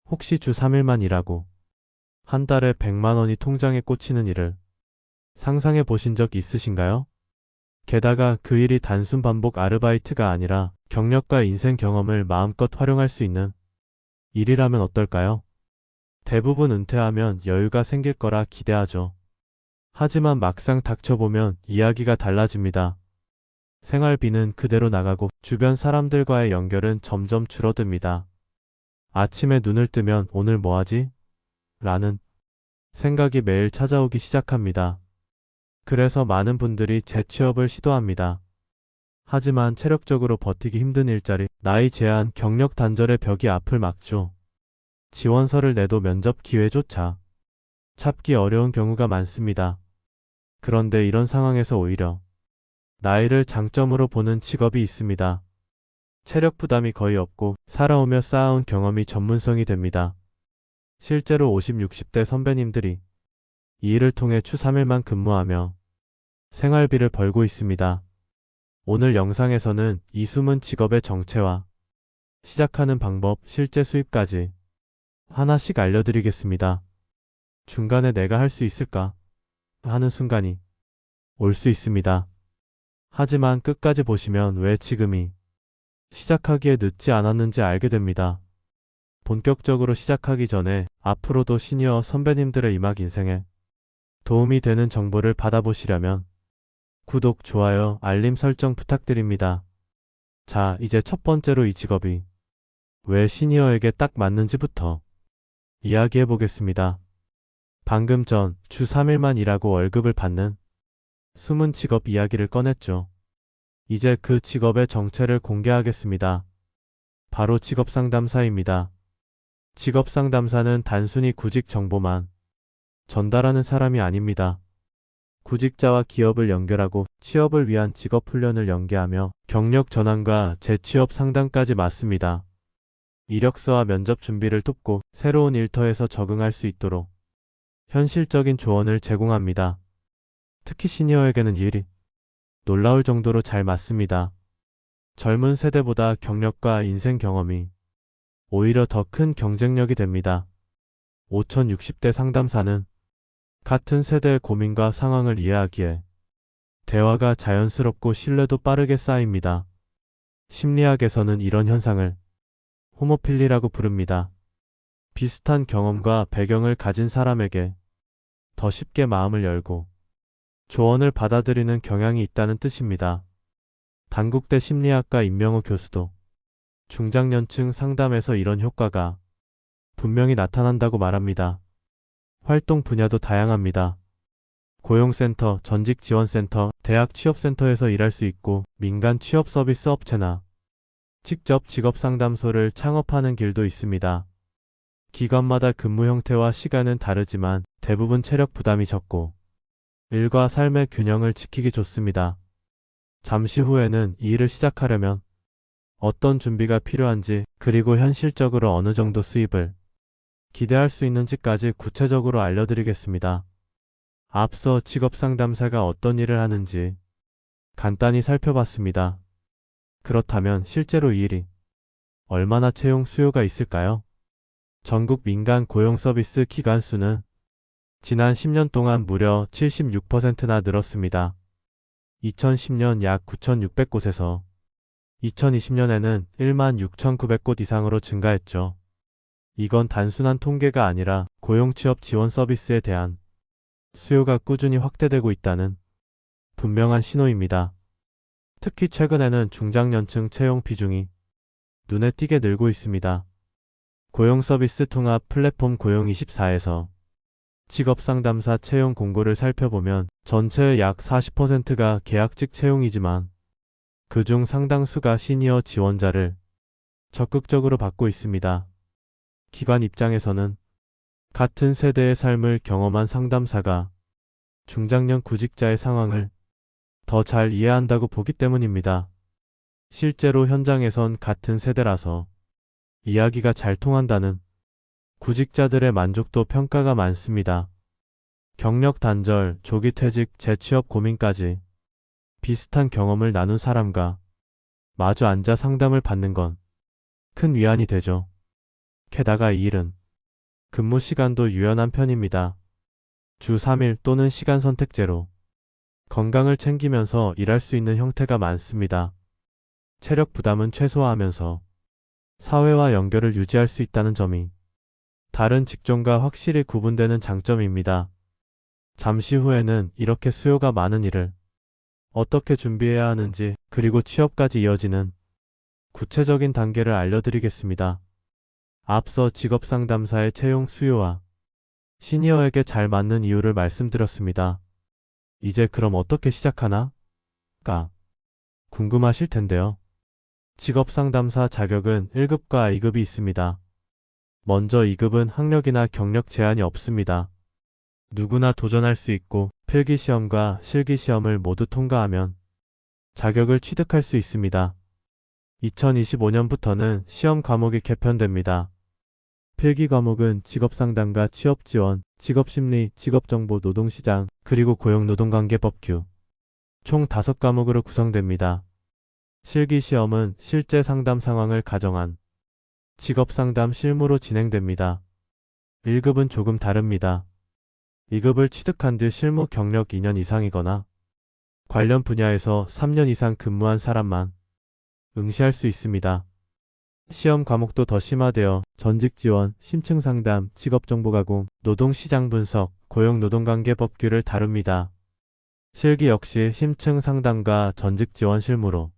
혹시 주 3일만 일하고 한 달에 100만 원이 통장에 꽂히는 일을 상상해 보신 적 있으신가요? 게다가 그 일이 단순 반복 아르바이트가 아니라 경력과 인생 경험을 마음껏 활용할 수 있는 일이라면 어떨까요? 대부분 은퇴하면 여유가 생길 거라 기대하죠. 하지만 막상 닥쳐보면 이야기가 달라집니다. 생활비는 그대로 나가고 주변 사람들과의 연결은 점점 줄어듭니다. 아침에 눈을 뜨면 오늘 뭐 하지? 라는 생각이 매일 찾아오기 시작합니다. 그래서 많은 분들이 재취업을 시도합니다. 하지만 체력적으로 버티기 힘든 일자리, 나이 제한, 경력 단절의 벽이 앞을 막죠. 지원서를 내도 면접 기회조차 찾기 어려운 경우가 많습니다. 그런데 이런 상황에서 오히려 나이를 장점으로 보는 직업이 있습니다. 체력 부담이 거의 없고 살아오며 쌓아온 경험이 전문성이 됩니다. 실제로 50, 60대 선배님들이 이 일을 통해 주 3일만 근무하며 생활비를 벌고 있습니다. 오늘 영상에서는 이 숨은 직업의 정체와 시작하는 방법, 실제 수입까지 하나씩 알려드리겠습니다. 중간에 내가 할 수 있을까 하는 순간이 올 수 있습니다. 하지만 끝까지 보시면 왜 지금이 시작하기에 늦지 않았는지 알게 됩니다. 본격적으로 시작하기 전에 앞으로도 시니어 선배님들의 이막 인생에 도움이 되는 정보를 받아보시려면 구독, 좋아요, 알림 설정 부탁드립니다. 자, 이제 첫 번째로 이 직업이 왜 시니어에게 딱 맞는지부터 이야기해 보겠습니다. 방금 전 주 3일만 일하고 월급을 받는 숨은 직업 이야기를 꺼냈죠. 이제 그 직업의 정체를 공개하겠습니다. 바로 직업상담사입니다. 직업상담사는 단순히 구직 정보만 전달하는 사람이 아닙니다. 구직자와 기업을 연결하고 취업을 위한 직업훈련을 연계하며 경력 전환과 재취업 상담까지 맡습니다. 이력서와 면접 준비를 돕고 새로운 일터에서 적응할 수 있도록 현실적인 조언을 제공합니다. 특히 시니어에게는 이 일이 놀라울 정도로 잘 맞습니다. 젊은 세대보다 경력과 인생 경험이 오히려 더 큰 경쟁력이 됩니다. 5060대 상담사는 같은 세대의 고민과 상황을 이해하기에 대화가 자연스럽고 신뢰도 빠르게 쌓입니다. 심리학에서는 이런 현상을 호모필리라고 부릅니다. 비슷한 경험과 배경을 가진 사람에게 더 쉽게 마음을 열고 조언을 받아들이는 경향이 있다는 뜻입니다. 단국대 심리학과 임명호 교수도 중장년층 상담에서 이런 효과가 분명히 나타난다고 말합니다. 활동 분야도 다양합니다. 고용센터, 전직지원센터, 대학 취업센터에서 일할 수 있고 민간 취업 서비스 업체나 직접 직업상담소를 창업하는 길도 있습니다. 기관마다 근무 형태와 시간은 다르지만 대부분 체력 부담이 적고 일과 삶의 균형을 지키기 좋습니다. 잠시 후에는 이 일을 시작하려면 어떤 준비가 필요한지 그리고 현실적으로 어느 정도 수입을 기대할 수 있는지까지 구체적으로 알려드리겠습니다. 앞서 직업상담사가 어떤 일을 하는지 간단히 살펴봤습니다. 그렇다면 실제로 이 일이 얼마나 채용 수요가 있을까요? 전국 민간 고용 서비스 기관 수는 지난 10년 동안 무려 76%나 늘었습니다. 2010년 약 9,600곳에서 2020년에는 16,900곳 이상으로 증가했죠. 이건 단순한 통계가 아니라 고용취업 지원 서비스에 대한 수요가 꾸준히 확대되고 있다는 분명한 신호입니다. 특히 최근에는 중장년층 채용 비중이 눈에 띄게 늘고 있습니다. 고용서비스 통합 플랫폼 고용24에서 직업상담사 채용 공고를 살펴보면 전체의 약 40%가 계약직 채용이지만 그중 상당수가 시니어 지원자를 적극적으로 받고 있습니다. 기관 입장에서는 같은 세대의 삶을 경험한 상담사가 중장년 구직자의 상황을 더 잘 이해한다고 보기 때문입니다. 실제로 현장에선 같은 세대라서 이야기가 잘 통한다는 구직자들의 만족도 평가가 많습니다. 경력 단절, 조기 퇴직, 재취업 고민까지 비슷한 경험을 나눈 사람과 마주 앉아 상담을 받는 건 큰 위안이 되죠. 게다가 이 일은 근무 시간도 유연한 편입니다. 주 3일 또는 시간 선택제로 건강을 챙기면서 일할 수 있는 형태가 많습니다. 체력 부담은 최소화하면서 사회와 연결을 유지할 수 있다는 점이 다른 직종과 확실히 구분되는 장점입니다. 잠시 후에는 이렇게 수요가 많은 일을 어떻게 준비해야 하는지, 그리고 취업까지 이어지는 구체적인 단계를 알려드리겠습니다. 앞서 직업상담사의 채용 수요와 시니어에게 잘 맞는 이유를 말씀드렸습니다. 이제 그럼 어떻게 시작하나? 가 궁금하실 텐데요. 직업상담사 자격은 1급과 2급이 있습니다. 먼저 2급은 학력이나 경력 제한이 없습니다. 누구나 도전할 수 있고 필기시험과 실기시험을 모두 통과하면 자격을 취득할 수 있습니다. 2025년부터는 시험 과목이 개편됩니다. 필기 과목은 직업상담과 취업지원, 직업심리, 직업정보, 노동시장, 그리고 고용노동관계법규 총 5과목으로 구성됩니다. 실기시험은 실제 상담 상황을 가정한 직업상담 실무로 진행됩니다. 1급은 조금 다릅니다. 2급을 취득한 뒤 실무 경력 2년 이상이거나 관련 분야에서 3년 이상 근무한 사람만 응시할 수 있습니다. 시험 과목도 더 심화되어 전직지원, 심층상담, 직업정보가공, 노동시장 분석, 고용노동관계법규를 다룹니다. 실기 역시 심층상담과 전직지원 실무로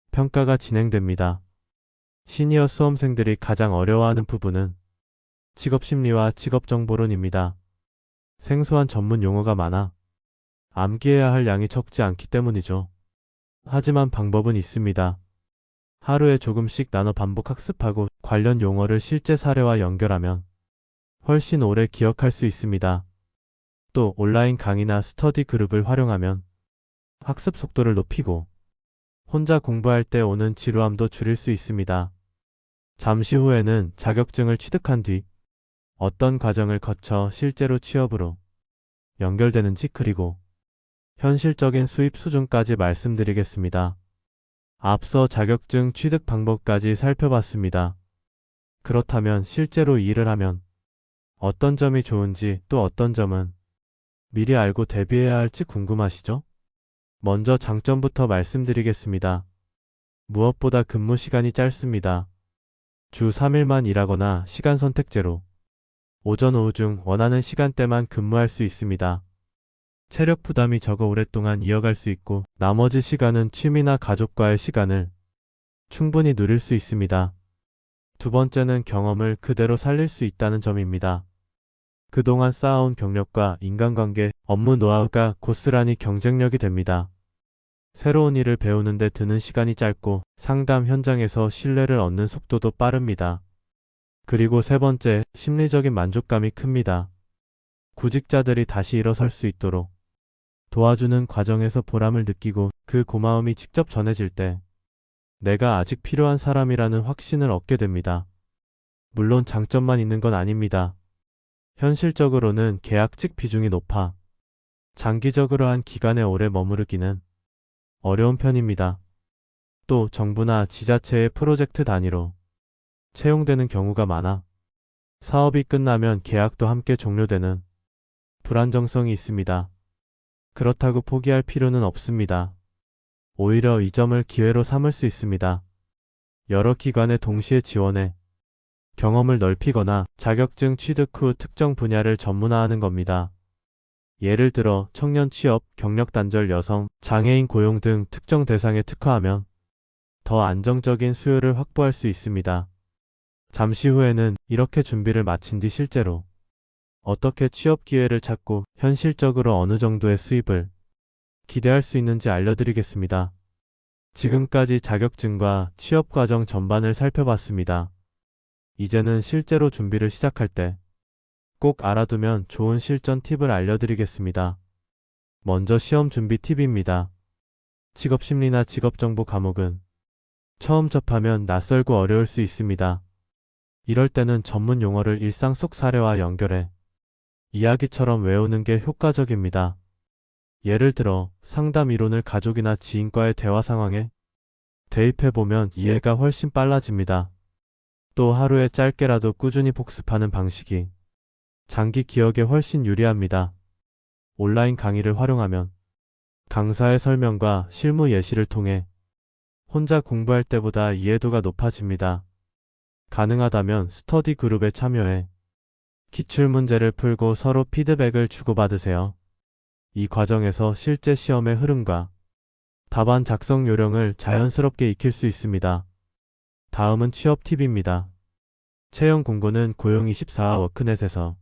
평가가 진행됩니다. 시니어 수험생들이 가장 어려워하는 부분은 직업심리와 직업정보론입니다. 생소한 전문 용어가 많아 암기해야 할 양이 적지 않기 때문이죠. 하지만 방법은 있습니다. 하루에 조금씩 나눠 반복 학습하고 관련 용어를 실제 사례와 연결하면 훨씬 오래 기억할 수 있습니다. 또 온라인 강의나 스터디 그룹을 활용하면 학습 속도를 높이고 혼자 공부할 때 오는 지루함도 줄일 수 있습니다. 잠시 후에는 자격증을 취득한 뒤 어떤 과정을 거쳐 실제로 취업으로 연결되는지, 그리고 현실적인 수입 수준까지 말씀드리겠습니다. 앞서 자격증 취득 방법까지 살펴봤습니다. 그렇다면 실제로 이 일을 하면 어떤 점이 좋은지, 또 어떤 점은 미리 알고 대비해야 할지 궁금하시죠? 먼저 장점부터 말씀드리겠습니다. 무엇보다 근무 시간이 짧습니다. 주 3일만 일하거나 시간 선택제로 오전 오후 중 원하는 시간대만 근무할 수 있습니다. 체력 부담이 적어 오랫동안 이어갈 수 있고 나머지 시간은 취미나 가족과의 시간을 충분히 누릴 수 있습니다. 두 번째는 경험을 그대로 살릴 수 있다는 점입니다. 그동안 쌓아온 경력과 인간관계, 업무 노하우가 고스란히 경쟁력이 됩니다. 새로운 일을 배우는 데 드는 시간이 짧고 상담 현장에서 신뢰를 얻는 속도도 빠릅니다. 그리고 세 번째, 심리적인 만족감이 큽니다. 구직자들이 다시 일어설 수 있도록 도와주는 과정에서 보람을 느끼고 그 고마움이 직접 전해질 때 내가 아직 필요한 사람이라는 확신을 얻게 됩니다. 물론 장점만 있는 건 아닙니다. 현실적으로는 계약직 비중이 높아 장기적으로 한 기간에 오래 머무르기는 어려운 편입니다. 또 정부나 지자체의 프로젝트 단위로 채용되는 경우가 많아 사업이 끝나면 계약도 함께 종료되는 불안정성이 있습니다. 그렇다고 포기할 필요는 없습니다. 오히려 이 점을 기회로 삼을 수 있습니다. 여러 기관에 동시에 지원해 경험을 넓히거나 자격증 취득 후 특정 분야를 전문화하는 겁니다. 예를 들어 청년 취업, 경력 단절 여성, 장애인 고용 등 특정 대상에 특화하면 더 안정적인 수요를 확보할 수 있습니다. 잠시 후에는 이렇게 준비를 마친 뒤 실제로 어떻게 취업 기회를 찾고 현실적으로 어느 정도의 수입을 기대할 수 있는지 알려드리겠습니다. 지금까지 자격증과 취업 과정 전반을 살펴봤습니다. 이제는 실제로 준비를 시작할 때 꼭 알아두면 좋은 실전 팁을 알려드리겠습니다. 먼저 시험 준비 팁입니다. 직업심리나 직업정보 과목은 처음 접하면 낯설고 어려울 수 있습니다. 이럴 때는 전문 용어를 일상 속 사례와 연결해 이야기처럼 외우는 게 효과적입니다. 예를 들어 상담 이론을 가족이나 지인과의 대화 상황에 대입해보면 이해가 훨씬 빨라집니다. 또 하루에 짧게라도 꾸준히 복습하는 방식이 장기 기억에 훨씬 유리합니다. 온라인 강의를 활용하면 강사의 설명과 실무 예시를 통해 혼자 공부할 때보다 이해도가 높아집니다. 가능하다면 스터디 그룹에 참여해 기출문제를 풀고 서로 피드백을 주고받으세요. 이 과정에서 실제 시험의 흐름과 답안 작성 요령을 자연스럽게 익힐 수 있습니다. 다음은 취업 팁입니다. 채용 공고는 고용24 워크넷에서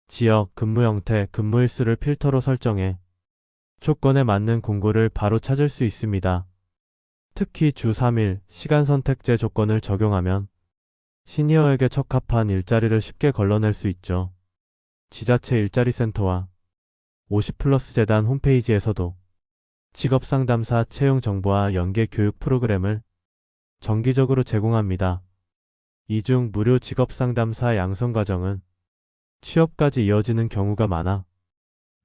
지역, 근무 형태, 근무 일수를 필터로 설정해 조건에 맞는 공고를 바로 찾을 수 있습니다. 특히 주 3일 시간 선택제 조건을 적용하면 시니어에게 적합한 일자리를 쉽게 걸러낼 수 있죠. 지자체 일자리센터와 50플러스 재단 홈페이지에서도 직업상담사 채용 정보와 연계 교육 프로그램을 정기적으로 제공합니다. 이 중 무료 직업상담사 양성 과정은 취업까지 이어지는 경우가 많아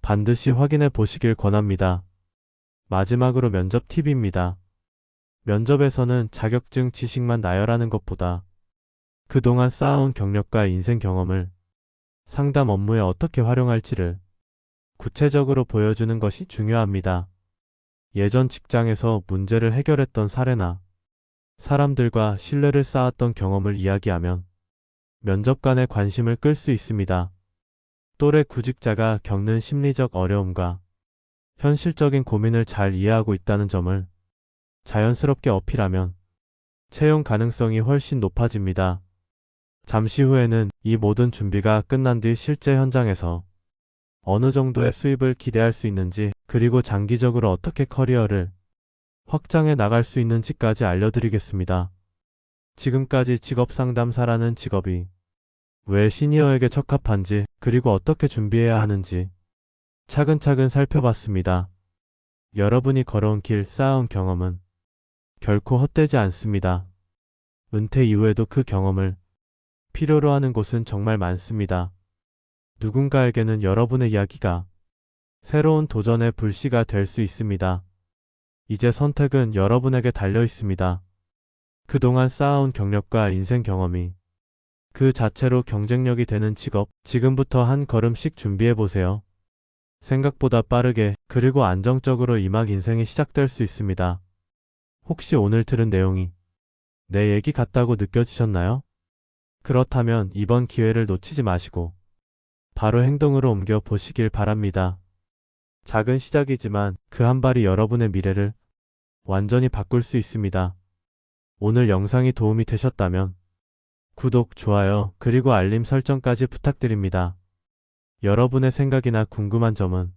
반드시 확인해 보시길 권합니다. 마지막으로 면접 팁입니다. 면접에서는 자격증 지식만 나열하는 것보다 그동안 쌓아온 경력과 인생 경험을 상담 업무에 어떻게 활용할지를 구체적으로 보여주는 것이 중요합니다. 예전 직장에서 문제를 해결했던 사례나 사람들과 신뢰를 쌓았던 경험을 이야기하면 면접관의 관심을 끌 수 있습니다. 또래 구직자가 겪는 심리적 어려움과 현실적인 고민을 잘 이해하고 있다는 점을 자연스럽게 어필하면 채용 가능성이 훨씬 높아집니다. 잠시 후에는 이 모든 준비가 끝난 뒤 실제 현장에서 어느 정도의 수입을 기대할 수 있는지, 그리고 장기적으로 어떻게 커리어를 확장해 나갈 수 있는지까지 알려드리겠습니다. 지금까지 직업상담사라는 직업이 왜 시니어에게 적합한지, 그리고 어떻게 준비해야 하는지 차근차근 살펴봤습니다. 여러분이 걸어온 길, 쌓아온 경험은 결코 헛되지 않습니다. 은퇴 이후에도 그 경험을 필요로 하는 곳은 정말 많습니다. 누군가에게는 여러분의 이야기가 새로운 도전의 불씨가 될 수 있습니다. 이제 선택은 여러분에게 달려 있습니다. 그동안 쌓아온 경력과 인생 경험이 그 자체로 경쟁력이 되는 직업, 지금부터 한 걸음씩 준비해보세요. 생각보다 빠르게, 그리고 안정적으로 이막 인생이 시작될 수 있습니다. 혹시 오늘 들은 내용이 내 얘기 같다고 느껴지셨나요? 그렇다면 이번 기회를 놓치지 마시고 바로 행동으로 옮겨 보시길 바랍니다. 작은 시작이지만 그 한 발이 여러분의 미래를 완전히 바꿀 수 있습니다. 오늘 영상이 도움이 되셨다면 구독, 좋아요, 그리고 알림 설정까지 부탁드립니다. 여러분의 생각이나 궁금한 점은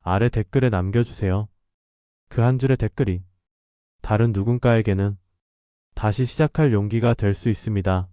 아래 댓글에 남겨주세요. 그 한 줄의 댓글이 다른 누군가에게는 다시 시작할 용기가 될 수 있습니다.